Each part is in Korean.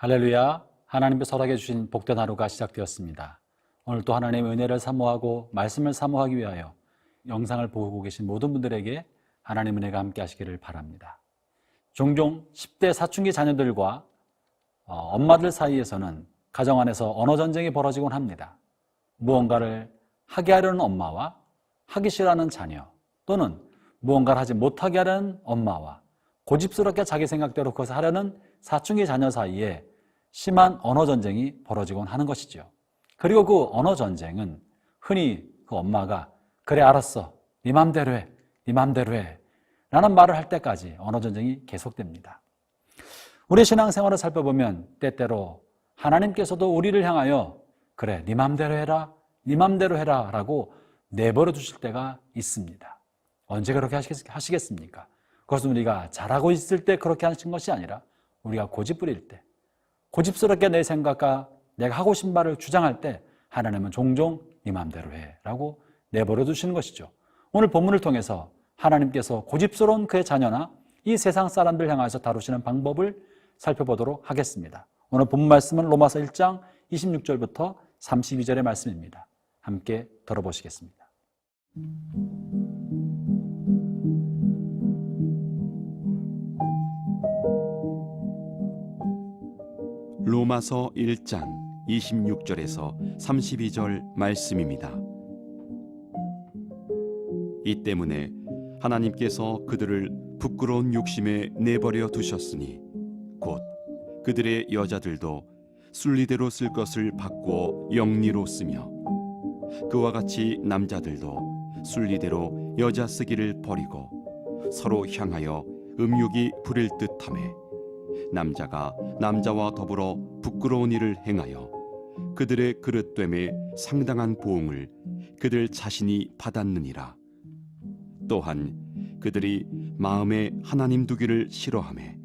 할렐루야, 하나님께서 허락해 주신 복된 하루가 시작되었습니다. 오늘도 하나님의 은혜를 사모하고 말씀을 사모하기 위하여 영상을 보고 계신 모든 분들에게 하나님 은혜가 함께 하시기를 바랍니다. 종종 10대 사춘기 자녀들과 엄마들 사이에서는 가정 안에서 언어 전쟁이 벌어지곤 합니다. 무언가를 하게 하려는 엄마와 하기 싫어하는 자녀, 또는 무언가를 하지 못하게 하려는 엄마와 고집스럽게 자기 생각대로 그것을 하려는 사춘기 자녀 사이에 심한 언어 전쟁이 벌어지곤 하는 것이죠. 그리고 그 언어 전쟁은 흔히 그 엄마가 그래 알았어, 네 맘대로 해, 네 맘대로 해 라는 말을 할 때까지 언어 전쟁이 계속됩니다. 우리 신앙생활을 살펴보면 때때로 하나님께서도 우리를 향하여 그래 네 맘대로 해라, 네 맘대로 해라 라고 내버려 두실 때가 있습니다. 언제 그렇게 하시겠습니까? 그것은 우리가 잘하고 있을 때 그렇게 하신 것이 아니라 우리가 고집 부릴 때, 고집스럽게 내 생각과 내가 하고 싶은 말을 주장할 때 하나님은 종종 네 맘대로 해 라고 내버려 두시는 것이죠. 오늘 본문을 통해서 하나님께서 고집스러운 그의 자녀나 이 세상 사람들 향해서 다루시는 방법을 살펴보도록 하겠습니다. 오늘 본문 말씀은 로마서 1장 26절부터 32절의 말씀입니다. 함께 들어보시겠습니다. 로마서 1장 26절에서 32절 말씀입니다. 이 때문에 하나님께서 그들을 부끄러운 욕심에 내버려 두셨으니 곧 그들의 여자들도 순리대로 쓸 것을 바꾸어 영리로 쓰며 그와 같이 남자들도 순리대로 여자 쓰기를 버리고 서로 향하여 음욕이 부릴 듯하매 남자가 남자와 더불어 부끄러운 일을 행하여 그들의 그릇됨에 상당한 보응을 그들 자신이 받았느니라. 또한 그들이 마음에 하나님 두기를 싫어하매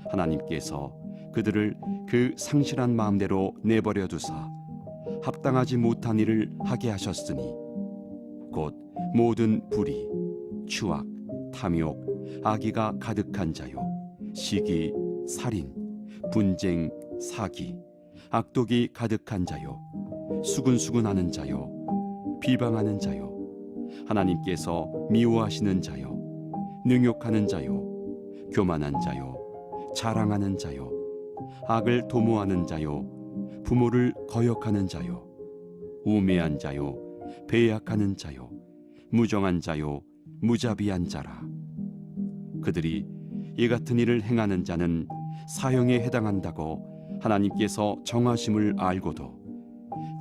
하나님께서 그들을 그 상실한 마음대로 내버려 두사 합당하지 못한 일을 하게 하셨으니 곧 모든 불의, 추악, 탐욕, 악의가 가득한 자요 시기, 살인, 분쟁, 사기, 악독이 가득한 자요 수근수근하는 자요 비방하는 자요 하나님께서 미워하시는 자요 능욕하는 자요 교만한 자요 자랑하는 자요 악을 도모하는 자요 부모를 거역하는 자요 우매한 자요 배약하는 자요 무정한 자요 무자비한 자라. 그들이 이 같은 일을 행하는 자는 사형에 해당한다고 하나님께서 정하심을 알고도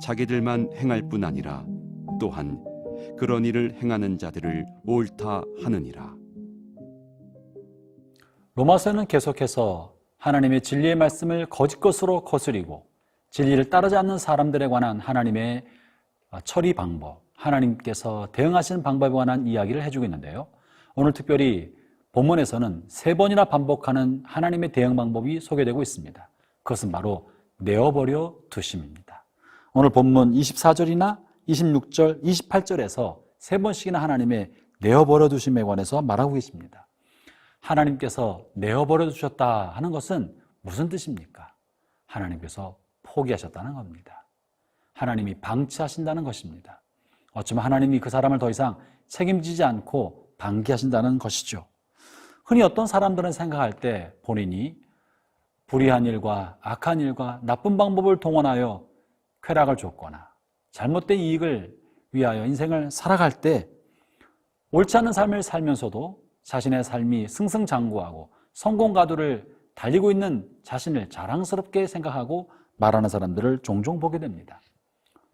자기들만 행할 뿐 아니라 또한 그런 일을 행하는 자들을 옳다 하느니라. 로마서는 계속해서 하나님의 진리의 말씀을 거짓 것으로 거스리고 진리를 따르지 않는 사람들에 관한 하나님의 처리 방법, 하나님께서 대응하시는 방법에 관한 이야기를 해주고 있는데요. 오늘 특별히 본문에서는 3번이나 반복하는 하나님의 대응 방법이 소개되고 있습니다. 그것은 바로 내어버려 두심입니다. 오늘 본문 24절이나 26절, 28절에서 3번씩이나 하나님의 내어버려 두심에 관해서 말하고 계십니다. 하나님께서 내어버려 두셨다 하는 것은 무슨 뜻입니까? 하나님께서 포기하셨다는 겁니다. 하나님이 방치하신다는 것입니다. 어쩌면 하나님이 그 사람을 더 이상 책임지지 않고 방기하신다는 것이죠. 흔히 어떤 사람들은 생각할 때 본인이 불의한 일과 악한 일과 나쁜 방법을 동원하여 쾌락을 줬거나 잘못된 이익을 위하여 인생을 살아갈 때 옳지 않은 삶을 살면서도 자신의 삶이 승승장구하고 성공가도를 달리고 있는 자신을 자랑스럽게 생각하고 말하는 사람들을 종종 보게 됩니다.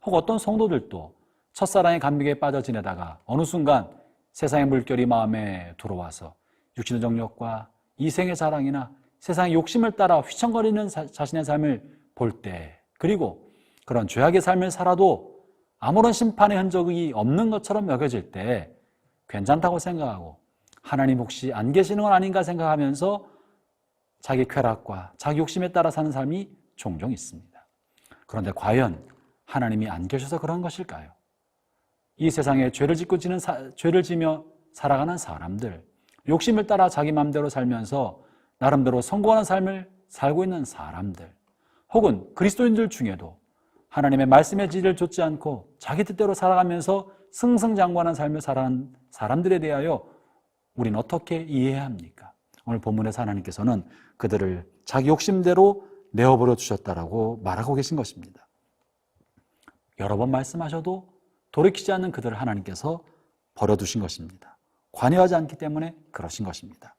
혹 어떤 성도들도 첫사랑의 감격에 빠져 지내다가 어느 순간 세상의 물결이 마음에 들어와서 육신의 정욕과 이생의 자랑이나 세상의 욕심을 따라 휘청거리는 자신의 삶을 볼 때, 그리고 그런 죄악의 삶을 살아도 아무런 심판의 흔적이 없는 것처럼 여겨질 때 괜찮다고 생각하고 하나님 혹시 안 계시는 건 아닌가 생각하면서 자기 쾌락과 자기 욕심에 따라 사는 삶이 종종 있습니다. 그런데 과연 하나님이 안 계셔서 그런 것일까요? 이 세상에 죄를 지며 살아가는 사람들, 욕심을 따라 자기 마음대로 살면서 나름대로 성공하는 삶을 살고 있는 사람들, 혹은 그리스도인들 중에도 하나님의 말씀의 진리를 좇지 않고 자기 뜻대로 살아가면서 승승장구하는 삶을 살아가는 사람들에 대하여 우리는 어떻게 이해해야 합니까? 오늘 본문에서 하나님께서는 그들을 자기 욕심대로 내어버려 주셨다라고 말하고 계신 것입니다. 여러 번 말씀하셔도 돌이키지 않는 그들을 하나님께서 버려두신 것입니다. 관여하지 않기 때문에 그러신 것입니다.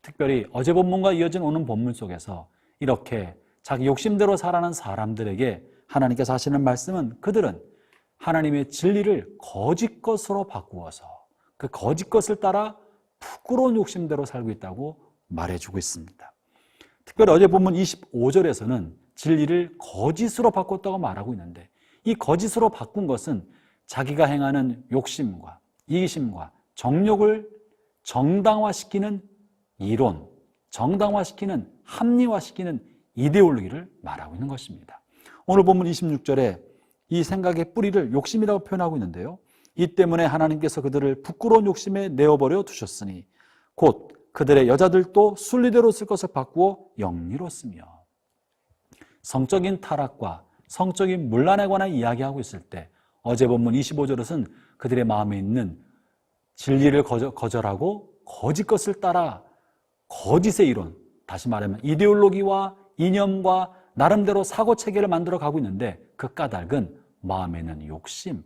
특별히 어제 본문과 이어진 오는 본문 속에서 이렇게 자기 욕심대로 살아가는 사람들에게 하나님께서 하시는 말씀은 그들은 하나님의 진리를 거짓 것으로 바꾸어서 그 거짓 것을 따라 부끄러운 욕심대로 살고 있다고 말해주고 있습니다. 특별히 어제 본문 25절에서는 진리를 거짓으로 바꿨다고 말하고 있는데 이 거짓으로 바꾼 것은 자기가 행하는 욕심과 이기심과 정욕을 정당화시키는 이론, 정당화시키는 합리화시키는 이데올로기를 말하고 있는 것입니다. 오늘 본문 26절에 이 생각의 뿌리를 욕심이라고 표현하고 있는데요. 이 때문에 하나님께서 그들을 부끄러운 욕심에 내어버려 두셨으니 곧 그들의 여자들도 순리대로 쓸 것을 바꾸어 영리로 쓰며. 성적인 타락과 성적인 문란에 관한 이야기하고 있을 때 어제 본문 25절에서는 그들의 마음에 있는 진리를 거절하고 거짓 것을 따라 거짓의 이론, 다시 말하면 이데올로기와 이념과 나름대로 사고체계를 만들어 가고 있는데 그 까닭은 마음에 있는 욕심,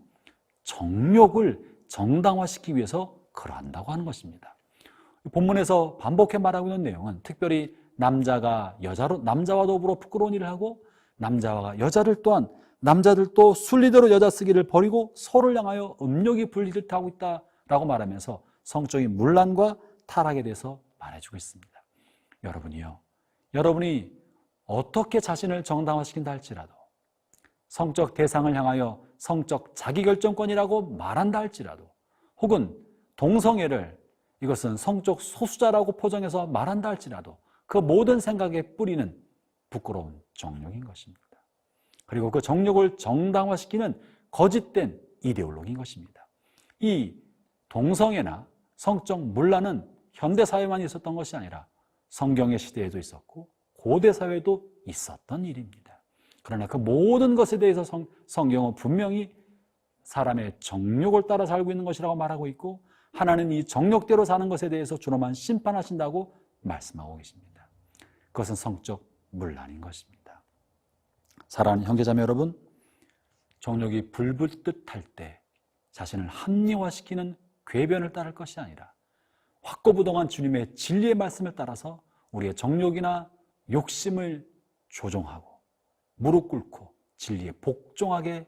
정욕을 정당화시키기 위해서 그러한다고 하는 것입니다. 본문에서 반복해 말하고 있는 내용은 특별히 남자와 더불어 부끄러운 일을 하고 남자와 여자들 또한 남자들도 순리대로 여자 쓰기를 버리고 서로를 향하여 음욕이 불리를 타고 있다라고 말하면서 성적인 문란과 타락에 대해서 말해주고 있습니다. 여러분이 어떻게 자신을 정당화시킨다 할지라도 성적 대상을 향하여 성적 자기결정권이라고 말한다 할지라도 혹은 동성애를 이것은 성적 소수자라고 포장해서 말한다 할지라도 그 모든 생각의 뿌리는 부끄러운 정욕인 것입니다. 그리고 그 정욕을 정당화시키는 거짓된 이데올로기인 것입니다. 이 동성애나 성적 문란은 현대사회만 있었던 것이 아니라 성경의 시대에도 있었고 고대사회도 있었던 일입니다. 그러나 그 모든 것에 대해서 성경은 분명히 사람의 정욕을 따라 살고 있는 것이라고 말하고 있고 하나는 이 정욕대로 사는 것에 대해서 주로만 심판하신다고 말씀하고 계십니다. 그것은 성적 문란인 것입니다. 사랑하는 형제자매 여러분, 정욕이 불붙듯 할 때 자신을 합리화시키는 궤변을 따를 것이 아니라 확고부동한 주님의 진리의 말씀을 따라서 우리의 정욕이나 욕심을 조종하고 무릎 꿇고 진리에 복종하게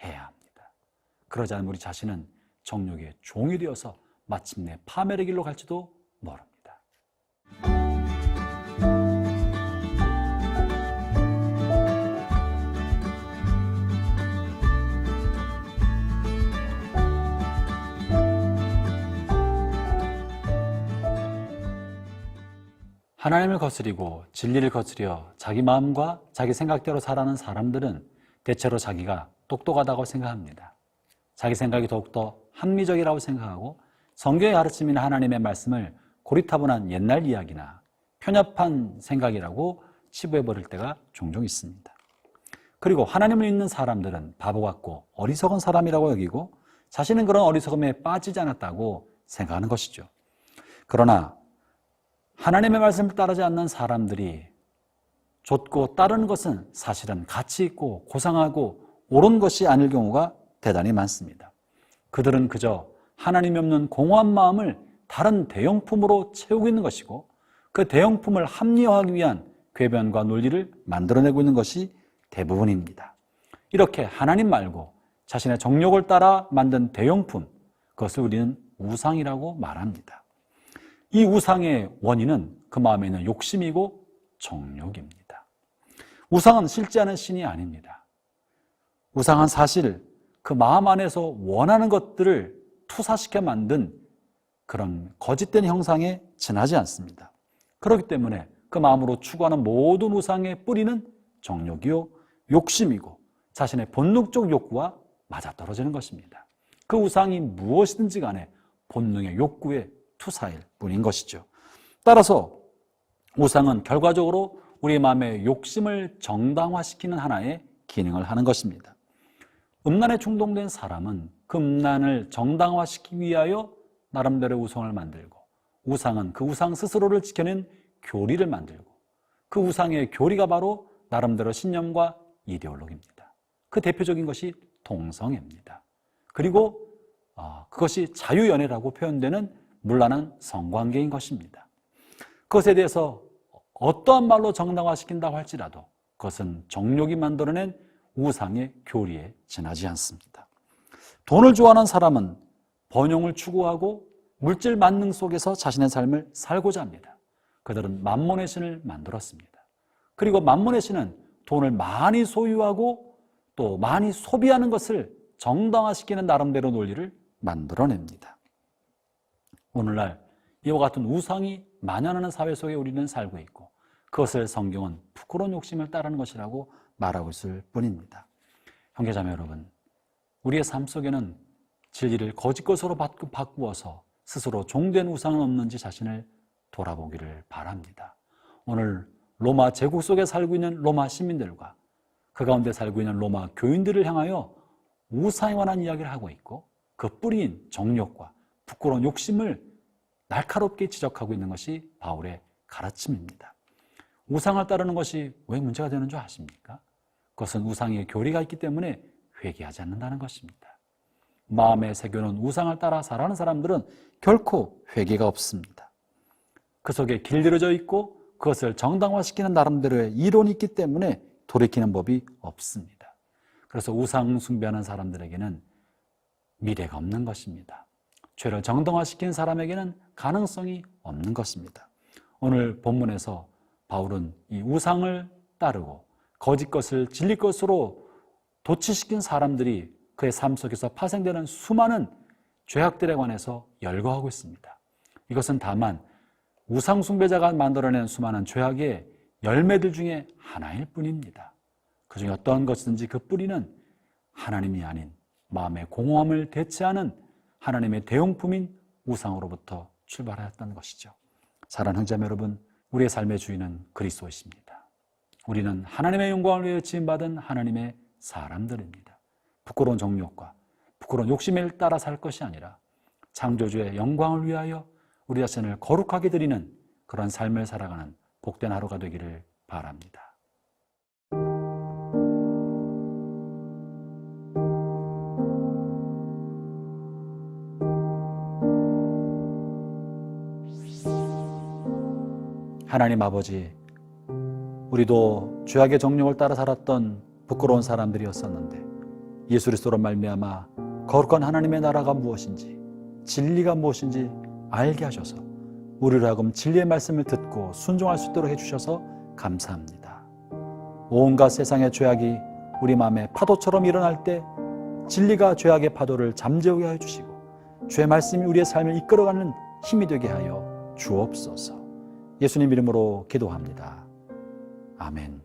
해야 합니다. 그러지 않으면 우리 자신은 정욕의 종이 되어서 마침내 파멸의 길로 갈지도 모릅니다. 하나님을 거스리고 진리를 거스려 자기 마음과 자기 생각대로 살아가는 사람들은 대체로 자기가 똑똑하다고 생각합니다. 자기 생각이 더욱더 합리적이라고 생각하고 성경의 가르침이나 하나님의 말씀을 고리타분한 옛날 이야기나 편협한 생각이라고 치부해버릴 때가 종종 있습니다. 그리고 하나님을 믿는 사람들은 바보 같고 어리석은 사람이라고 여기고 자신은 그런 어리석음에 빠지지 않았다고 생각하는 것이죠. 그러나 하나님의 말씀을 따르지 않는 사람들이 좇고 따르는 것은 사실은 가치 있고 고상하고 옳은 것이 아닐 경우가 대단히 많습니다. 그들은 그저 하나님이 없는 공허한 마음을 다른 대용품으로 채우고 있는 것이고 그 대용품을 합리화하기 위한 궤변과 논리를 만들어내고 있는 것이 대부분입니다. 이렇게 하나님 말고 자신의 정욕을 따라 만든 대용품, 그것을 우리는 우상이라고 말합니다. 이 우상의 원인은 그 마음에 있는 욕심이고 정욕입니다. 우상은 실제하는 신이 아닙니다. 우상은 사실 그 마음 안에서 원하는 것들을 투사시켜 만든 그런 거짓된 형상에 지나지 않습니다. 그렇기 때문에 그 마음으로 추구하는 모든 우상의 뿌리는 정욕이요 욕심이고 자신의 본능적 욕구와 맞아떨어지는 것입니다. 그 우상이 무엇이든지 간에 본능의 욕구의 투사일 뿐인 것이죠. 따라서 우상은 결과적으로 우리 마음의 욕심을 정당화시키는 하나의 기능을 하는 것입니다. 음란에 충동된 사람은 그 음란을 정당화시키기 위하여 나름대로 우상을 만들고, 우상은 그 우상 스스로를 지켜낸 교리를 만들고, 그 우상의 교리가 바로 나름대로 신념과 이데올로기입니다. 그 대표적인 것이 동성애입니다. 그리고 그것이 자유연애라고 표현되는 문란한 성관계인 것입니다. 그것에 대해서 어떠한 말로 정당화시킨다고 할지라도 그것은 정욕이 만들어낸 우상의 교리에 지나지 않습니다. 돈을 좋아하는 사람은 번영을 추구하고 물질 만능 속에서 자신의 삶을 살고자 합니다. 그들은 만몬의 신을 만들었습니다. 그리고 만몬의 신은 돈을 많이 소유하고 또 많이 소비하는 것을 정당화시키는 나름대로 논리를 만들어냅니다. 오늘날 이와 같은 우상이 만연하는 사회 속에 우리는 살고 있고, 그것을 성경은 부끄러운 욕심을 따르는 것이라고 말하고 있을 뿐입니다. 형제자매 여러분, 우리의 삶 속에는 진리를 거짓 것으로 바꾸어서 스스로 종된 우상은 없는지 자신을 돌아보기를 바랍니다. 오늘 로마 제국 속에 살고 있는 로마 시민들과 그 가운데 살고 있는 로마 교인들을 향하여 우상에 관한 이야기를 하고 있고, 그 뿌리인 정욕과 부끄러운 욕심을 날카롭게 지적하고 있는 것이 바울의 가르침입니다. 우상을 따르는 것이 왜 문제가 되는 줄 아십니까? 그것은 우상의 교리가 있기 때문에 회개하지 않는다는 것입니다. 마음에 새겨놓은 우상을 따라 살아가는 사람들은 결코 회개가 없습니다. 그 속에 길들여져 있고 그것을 정당화시키는 나름대로의 이론이 있기 때문에 돌이키는 법이 없습니다. 그래서 우상 숭배하는 사람들에게는 미래가 없는 것입니다. 죄를 정당화시킨 사람에게는 가능성이 없는 것입니다. 오늘 본문에서 바울은 이 우상을 따르고 거짓 것을 진리 것으로 도취시킨 사람들이 그의 삶 속에서 파생되는 수많은 죄악들에 관해서 열거하고 있습니다. 이것은 다만 우상 숭배자가 만들어낸 수많은 죄악의 열매들 중에 하나일 뿐입니다. 그 중에 어떠한 것이든지 그 뿌리는 하나님이 아닌 마음의 공허함을 대체하는 하나님의 대용품인 우상으로부터 출발하였다는 것이죠. 사랑하는 형제자매 여러분, 우리의 삶의 주인은 그리스도이십니다. 우리는 하나님의 영광을 위해 지음받은 하나님의 사람들입니다. 부끄러운 정욕과 부끄러운 욕심을 따라 살 것이 아니라 창조주의 영광을 위하여 우리 자신을 거룩하게 드리는 그런 삶을 살아가는 복된 하루가 되기를 바랍니다. 하나님 아버지, 우리도 죄악의 정욕을 따라 살았던 부끄러운 사람들이었었는데 예수 그리스도로 말미암아 거룩한 하나님의 나라가 무엇인지, 진리가 무엇인지 알게 하셔서 우리로 하여금 진리의 말씀을 듣고 순종할 수 있도록 해주셔서 감사합니다. 온갖 세상의 죄악이 우리 마음에 파도처럼 일어날 때 진리가 죄악의 파도를 잠재우게 하여 주시고 죄의 말씀이 우리의 삶을 이끌어가는 힘이 되게 하여 주옵소서. 예수님 이름으로 기도합니다. 아멘.